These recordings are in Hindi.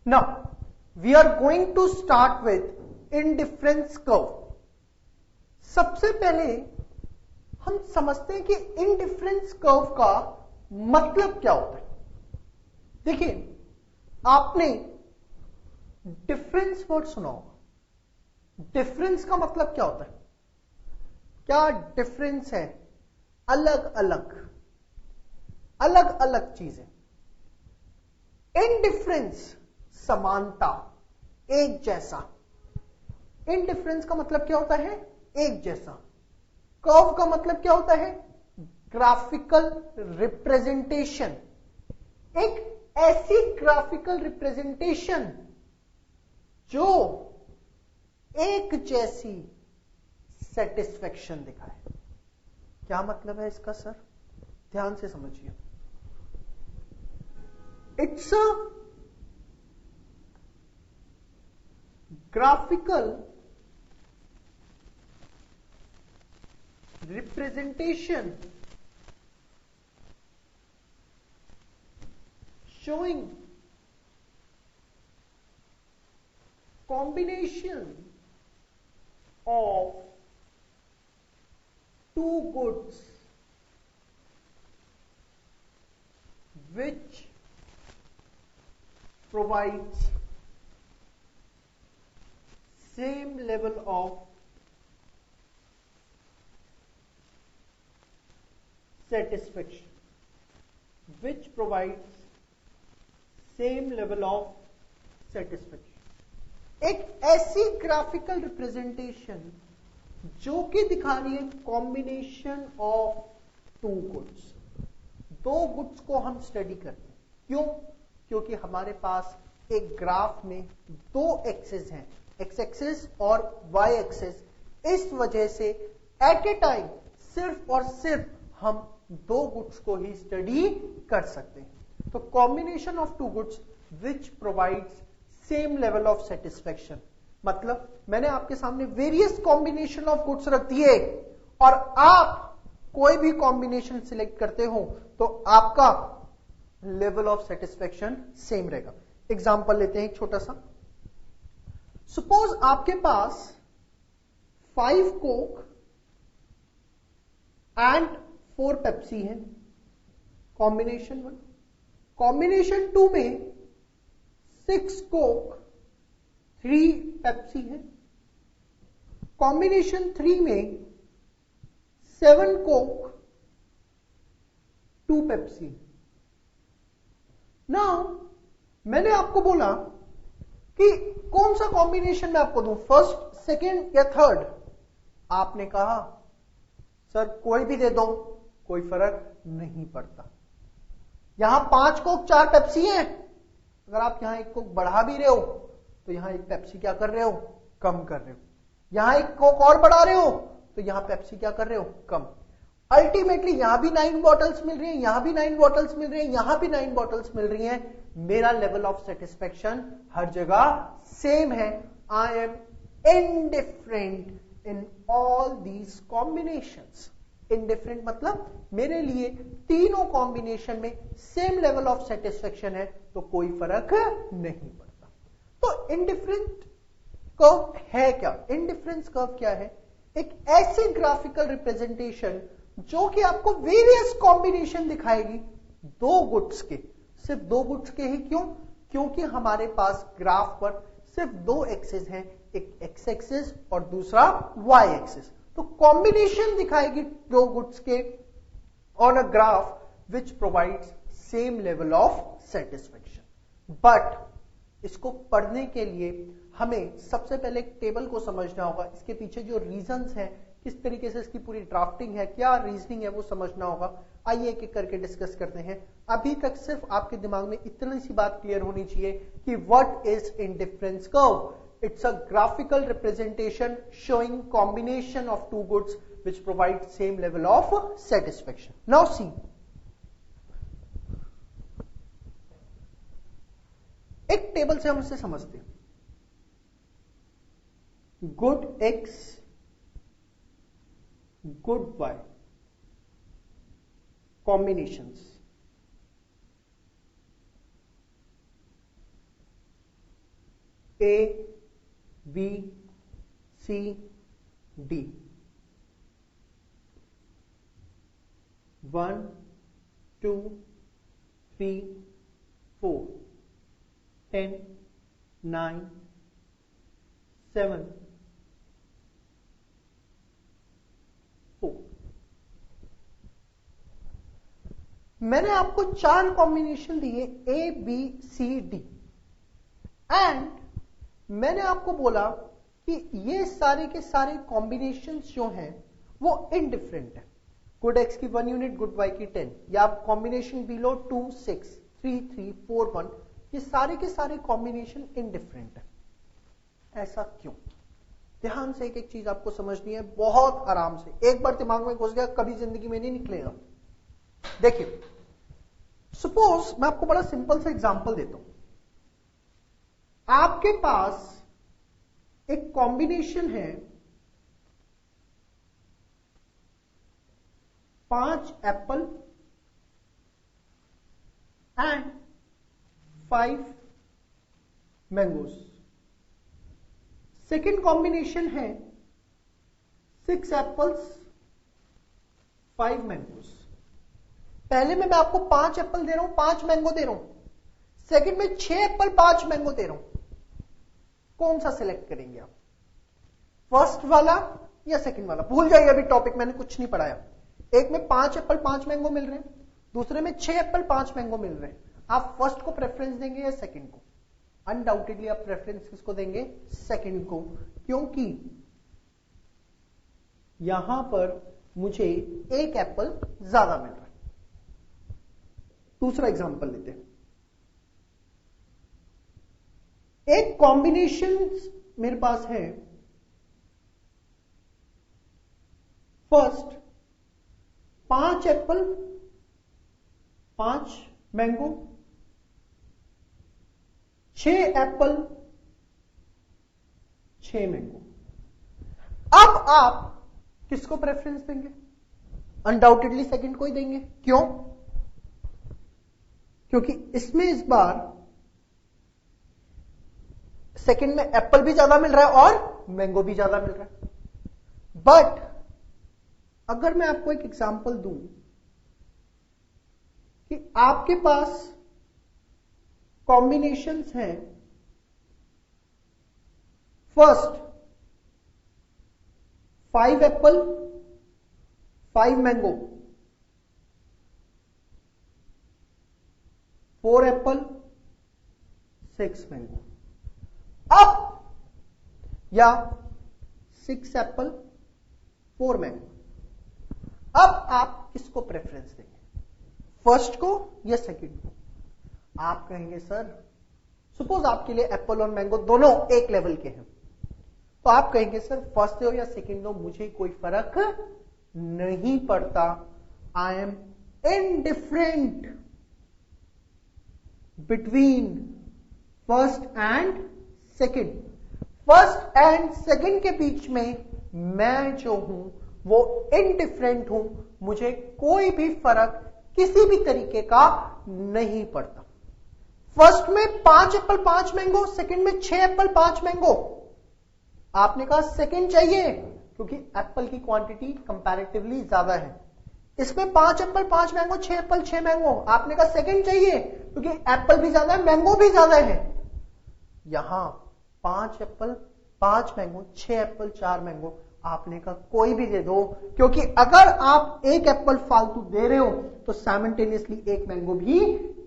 Now, we are going to start with indifference curve. सबसे पहले हम समझते हैं कि इंडिफरेंस कर्व का मतलब क्या होता है। देखिए, आपने डिफरेंस वर्ड सुना होगा। डिफरेंस का मतलब क्या होता है? क्या डिफरेंस है? अलग अलग चीजें। इनडिफरेंस समानता, एक जैसा। इनडिफरेंस का मतलब क्या होता है? एक जैसा। कर्व का मतलब क्या होता है? Graphical representation. एक ऐसी ग्राफिकल रिप्रेजेंटेशन जो एक जैसी सेटिस्फेक्शन दिखाए। क्या मतलब है इसका सर? ध्यान से समझिए। It's a graphical representation showing combination of two goods which provides same level of satisfaction, which provides same level of satisfaction. एक ऐसी ग्राफिकल रिप्रेजेंटेशन जो कि दिखा रही है कॉम्बिनेशन ऑफ टू गुड्स। दो गुड्स को हम स्टडी करते हैं। क्यों? क्योंकि हमारे पास एक ग्राफ में दो एक्सिस हैं, एक्स एक्सिस और वाई एक्सिस। इस वजह से एट ए टाइम सिर्फ और सिर्फ हम दो गुड्स को ही स्टडी कर सकते हैं। तो combination of two goods which provides same level of satisfaction. मतलब मैंने आपके सामने वेरियस कॉम्बिनेशन ऑफ गुड्स रख दिए और आप कोई भी कॉम्बिनेशन सिलेक्ट करते हो तो आपका लेवल ऑफ सेटिस्फेक्शन सेम रहेगा। एग्जांपल लेते हैं एक छोटा सा। सपोज आपके पास 5 कोक एंड 4 पेप्सी है, कॉम्बिनेशन 1। कॉम्बिनेशन 2 में 6 कोक 3 पेप्सी है। कॉम्बिनेशन 3 में 7 कोक 2 पेप्सी। नाउ मैंने आपको बोला कि कौन सा कॉम्बिनेशन मैं आपको दूं, फर्स्ट, सेकंड या थर्ड? आपने कहा सर कोई भी दे दो, कोई फर्क नहीं पड़ता। यहां 5 कोक 4 पेप्सी है। अगर आप यहां एक कोक बढ़ा भी रहे हो तो यहां एक पेप्सी क्या कर रहे हो? कम कर रहे हो। यहां एक कोक और बढ़ा रहे हो तो यहां पेप्सी क्या कर रहे हो? कम। अल्टीमेटली यहां भी 9 बॉटल्स मिल रही हैं, यहां भी 9 बॉटल्स मिल रही हैं, यहां भी 9 बॉटल्स मिल रही हैं। मेरा लेवल ऑफ सेटिस्फेक्शन हर जगह सेम है। I am indifferent in all these combinations. Indifferent मतलब मेरे लिए तीनों कॉम्बिनेशन में सेम लेवल ऑफ सेटिस्फेक्शन है, तो कोई फर्क नहीं पड़ता। तो इनडिफरेंट कर्व है क्या? इनडिफरेंस कर्व क्या है? एक ऐसी ग्राफिकल रिप्रेजेंटेशन जो कि आपको वेरियस कॉम्बिनेशन दिखाएगी दो गुड्स के। सिर्फ दो गुड्स के ही क्यों? क्योंकि हमारे पास ग्राफ पर सिर्फ दो एक्सिस हैं, एक एक्स एक्सिस और दूसरा वाई एक्सिस। तो कॉम्बिनेशन दिखाएगी दो गुड्स के on a graph which provides same level of satisfaction. But इसको पढ़ने के लिए हमें सबसे पहले एक टेबल को समझना होगा। इसके पीछे जो रीजंस हैं, किस तरीके से इसकी पूरी ड्राफ्टिंग है, क्या रीजनिंग है, वो समझना होगा। आइए एक एक करके डिस्कस करते हैं। अभी तक सिर्फ आपके दिमाग में इतनी सी बात क्लियर होनी चाहिए कि what is indifference curve. It's a graphical representation showing combination of two goods which provide same level of satisfaction. Now see, एक टेबल से हम इसे समझते हैं। Good x, good y combinations. A, B, C, D. 1, 2, 3, 4, 10, 9, 7, 4. मैंने आपको 4 कॉम्बिनेशन दिए A, B, C, D and मैंने आपको बोला कि ये सारे के सारे कॉम्बिनेशंस जो हैं वो इनडिफरेंट है. गुड x की 1 यूनिट, गुड y की 10, या आप कॉम्बिनेशन बिलो 2, 6, 3, 3, 4, 1, ये सारे के सारे कॉम्बिनेशन इनडिफरेंट है. ऐसा क्यों? ध्यान से एक एक चीज आपको समझनी है, बहुत आराम से. एक बार दिमाग में घुस गया कभी जिंदगी में नहीं निकलेगा. देखिए, सपोज मैं आपको बड़ा सिंपल सा एग्जांपल देता हूं. आपके पास एक कॉम्बिनेशन है 5 Apple and 5 mangoes. Second combination है 6 एप्पल्स 5 मैंगोस. पहले में मैं आपको 5 एप्पल दे रहा हूं, 5 मैंगो दे रहा हूं. सेकेंड में 6 एप्पल 5 मैंगो दे रहा हूं. कौन सा सिलेक्ट करेंगे आप? फर्स्ट वाला या सेकंड वाला? भूल जाइए, अभी टॉपिक मैंने कुछ नहीं पढ़ाया. एक में 5 एप्पल 5 मैंगो मिल रहे हैं, दूसरे में 6 एप्पल 5 मैंगो मिल रहे हैं. आप फर्स्ट को प्रेफरेंस देंगे या सेकंड को? अनडाउटेडली आप प्रेफरेंस किसको देंगे? सेकंड को, क्योंकि यहां पर मुझे एक एप्पल ज्यादा मिल रहा है. दूसरा एग्जांपल लेते हैं. एक कॉम्बिनेशन मेरे पास है first 5 Apple 5 mango, 6 Apple 6 mango. अब आप किसको प्रेफरेंस देंगे? अनडाउटेडली सेकंड को ही देंगे. क्यों? क्योंकि इसमें इस बार सेकंड में एप्पल भी ज्यादा मिल रहा है और मैंगो भी ज्यादा मिल रहा है. बट अगर मैं आपको एक एग्जांपल दूं कि आपके पास कॉम्बिनेशंस हैं first 5 Apple 5 mango, 4 Apple 6 mango. अब या 6 एप्पल 4 मैंगो. अब आप किसको प्रेफरेंस देंगे? फर्स्ट को या सेकंड को? आप कहेंगे सर, सपोज आपके लिए एप्पल और मैंगो दोनों एक लेवल के हैं, तो आप कहेंगे सर फर्स्ट दो या सेकंड दो, मुझे कोई फर्क नहीं पड़ता. I am indifferent between first and second. First and second के बीच में मैं जो हूं वो इनडिफरेंट हूं. मुझे कोई भी फर्क किसी भी तरीके का नहीं पड़ता. फर्स्ट में 5 एप्पल 5 मैंगो, सेकंड में 6 एप्पल 5 मैंगो. आपने कहा सेकंड चाहिए क्योंकि एप्पल की क्वांटिटी कंपैरेटिवली ज्यादा है. इसमें 5 एप्पल 5 मैंगो, 6 एप्पल 6 मैंगो. आपने कहा सेकंड चाहिए क्योंकि एप्पल भी ज्यादा है, मैंगो भी ज्यादा है. यहां 5 एप्पल 5 मैंगो, 6 एप्पल 4 मैंगो. आपने कहा कोई भी दे दो, क्योंकि अगर आप एक एप्पल फालतू दे रहे हो तो साइमल्टेनियसली एक मैंगो भी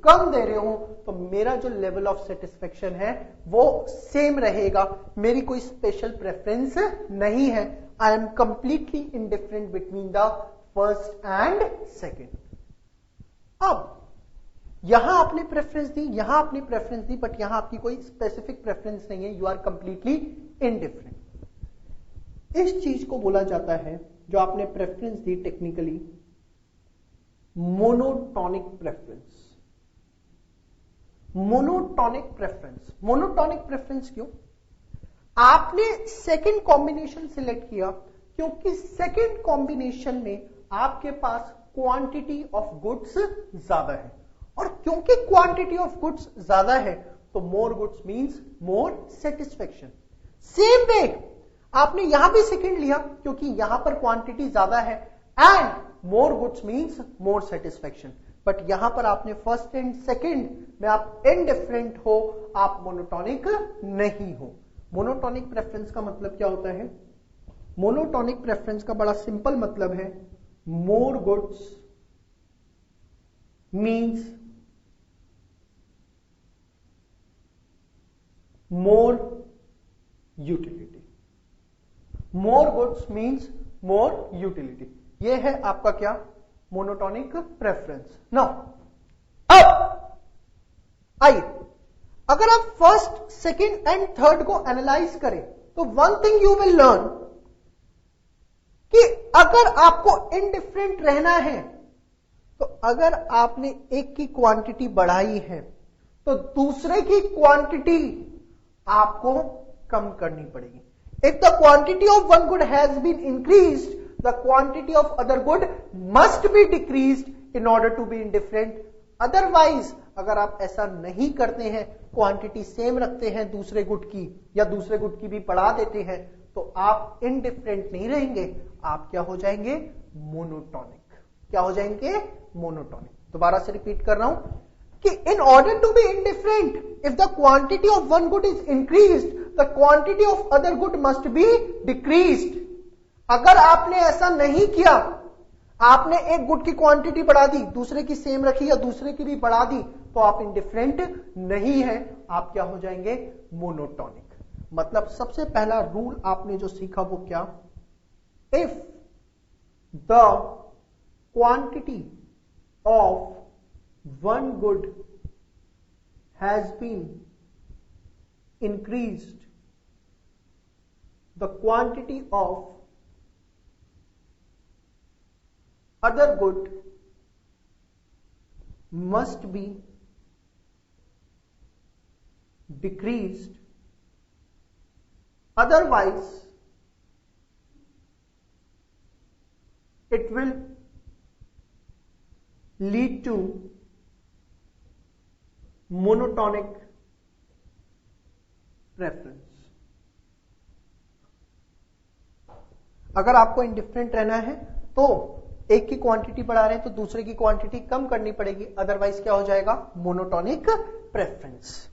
कम दे रहे हो, तो मेरा जो लेवल ऑफ सेटिस्फेक्शन है वो सेम रहेगा. मेरी कोई स्पेशल प्रेफरेंस नहीं है. I am completely indifferent between the first and second. अब यहां आपने प्रेफरेंस दी, यहां आपने प्रेफरेंस दी, बट यहां आपकी कोई स्पेसिफिक प्रेफरेंस नहीं है. You are completely indifferent. इस चीज को बोला जाता है, जो आपने प्रेफरेंस दी, technically monotonic preference. Monotonic preference. Monotonic preference क्यों? आपने सेकंड कॉम्बिनेशन सिलेक्ट किया क्योंकि सेकंड कॉम्बिनेशन में आपके पास क्वांटिटी ऑफ गुड्स ज्यादा है, और क्योंकि क्वांटिटी ऑफ गुड्स ज्यादा है तो more goods means more satisfaction. Same way आपने यहां भी सेकंड लिया क्योंकि यहां पर क्वांटिटी ज्यादा है and more goods means more satisfaction, but यहां पर आपने फर्स्ट एंड सेकंड में आप इनडिफरेंट हो, आप मोनोटॉनिक नहीं हो। मोनोटॉनिक प्रेफरेंस का मतलब क्या होता है? मोनोटॉनिक प्रेफरेंस का बड़ा सिंपल मतलब है more goods means more utility. More goods means more utility, यह है आपका क्या? Monotonic preference. नाउ अब आइए, अगर आप फर्स्ट, सेकंड एंड थर्ड को एनालाइज करें तो one thing you will learn कि अगर आपको इनडिफरेंट रहना है तो अगर आपने एक की क्वांटिटी बढ़ाई है तो दूसरे की क्वांटिटी आपको कम करनी पड़ेगी। If the quantity of one good has been increased, the quantity of other good must be decreased in order to be indifferent. Otherwise, अगर आप ऐसा नहीं करते हैं, क्वांटिटी सेम रखते हैं दूसरे गुड की या दूसरे गुड की भी बढ़ा देते हैं, तो आप इनडिफरेंट नहीं रहेंगे, आप क्या हो जाएंगे? मोनोटॉनिक। क्या हो जाएंगे? मोनोटॉनिक। दोबारा से रिपीट कर रहा हूं कि in order to be indifferent, if the quantity of one good is increased, the quantity of other good must be decreased. अगर आपने ऐसा नहीं किया, आपने एक गुड की क्वांटिटी बढ़ा दी, दूसरे की सेम रखी या दूसरे की भी बढ़ा दी, तो आप इंडिफरेंट नहीं है, आप क्या हो जाएंगे? मोनोटॉनिक। मतलब सबसे पहला रूल आपने जो सीखा वो क्या? If the quantity of one good has been increased, the quantity of other good must be decreased, otherwise it will lead to monotonic preference. अगर आपको इंडिफरेंट रहना है तो एक की क्वांटिटी बढ़ा रहे हैं तो दूसरे की क्वांटिटी कम करनी पड़ेगी, अदरवाइज क्या हो जाएगा? Monotonic preference.